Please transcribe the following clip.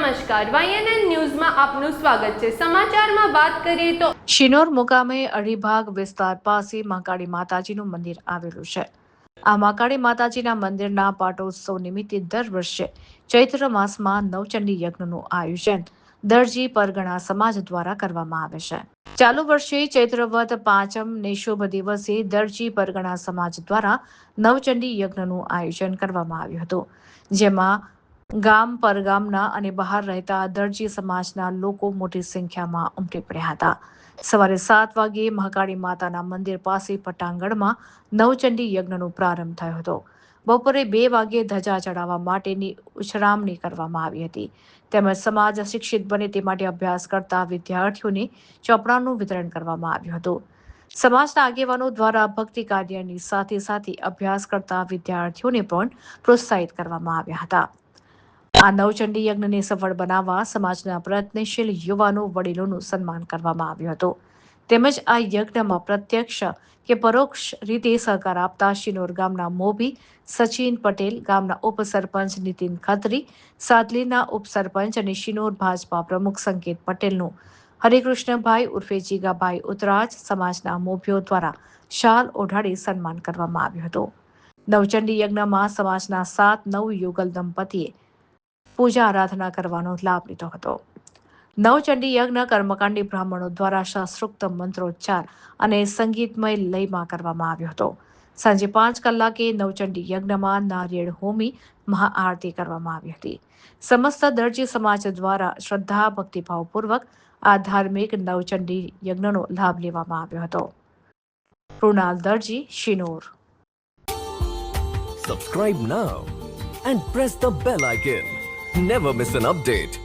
નમસ્કાર, YNN ન્યૂઝમાં આપનું સ્વાગત છે। સમાચારમાં વાત કરીએ તો શિનોર મુકામે અડીભાગ વિસ્તાર પાસે મહાકાળી માતાજીનું મંદિર આવેલું છે। આ મહાકાળી માતાજીના મંદિરના પાટોત્સવ નિમિત્તે દર વર્ષે ચૈત્ર માસમાં નવચંડી યજ્ઞનું આયોજન દરજી પરગણા સમાજ દ્વારા કરવામાં આવે છે। ચાલુ વર્ષે ચૈત્રવદ પાંચમને શુભ દિવસે દરજી પરગણા સમાજ દ્વારા નવચંડી યજ્ઞનું આયોજન કરવામાં આવ્યું હતું, જેમાં ગામ પરગામના અને બહાર રહેતા દરજી સમાજના લોકો મોટી સંખ્યામાં ઉમટી પડ્યા હતા। સવારે 7 વાગ્યે મહાકાળી માતાના મંદિર પાસે પટાંગણમાં નવચંડી યજ્ઞનો પ્રારંભ થયો હતો। બપોરે 2 વાગ્યે ધજા ચડાવવા માટેની ઉછરામણી કરવામાં આવી હતી, તેમજ સમાજ શિક્ષિત બને તે માટે અભ્યાસ કરતા વિદ્યાર્થીઓને ચોપડાનું વિતરણ કરવામાં આવ્યું હતું। સમાજના આગેવાનો દ્વારા ભક્તિ કાર્યની સાથે સાથે અભ્યાસ કરતા વિદ્યાર્થીઓને પણ પ્રોત્સાહિત કરવામાં આવ્યા હતા। આ નવચંડી યજ્ઞને સફળ બનાવવા સમાજના પ્રયત્નશીલ યુવાનો વડીલોનું સન્માન કરવામાં આવ્યું હતું, તેમજ આ યજ્ઞમાં પ્રત્યક્ષ કે પરોક્ષ રીતે સહકાર આપતા શિનોર ગામના મોભી સચિન પટેલ, ગામના ઉપસરપંચ નીતિન ખત્રી, સાદલીના ઉપસરપંચ અને શિનોર ભાજપા પ્રમુખ સંકેત પટેલનું હરિકૃષ્ણભાઈ ઉર્ફે જીગાભાઈ ઉતરાજ સમાજના મોભીઓ દ્વારા શાલ ઓઢાડી સન્માન કરવામાં આવ્યું હતું। નવચંડી યજ્ઞમાં સમાજના 7 નવયુગલ દંપતીએ પૂજા આરાધના કરવાનો લાભ લીધો હતો। નવચંડી યજ્ઞ કર્મકાંડી બ્રાહ્મણો દ્વારા શાસ્ત્રોક્ત મંત્રોચ્ચાર અને સંગીતમય લયમાં કરવામાં આવ્યો હતો। સાંજે 5 કલાકે નવચંડી યજ્ઞમાં નારિયેળ હોમી મહાઆરતી કરવામાં આવી હતી। સમસ્ત દરજી સમાજ દ્વારા શ્રદ્ધા ભક્તિભાવપૂર્વક આ ધાર્મિક નવચંડી યજ્ઞનો લાભ લેવામાં આવ્યો હતો। કૃણાલ દરજી, Shinor. Subscribe now and press the bell icon. Never miss an update.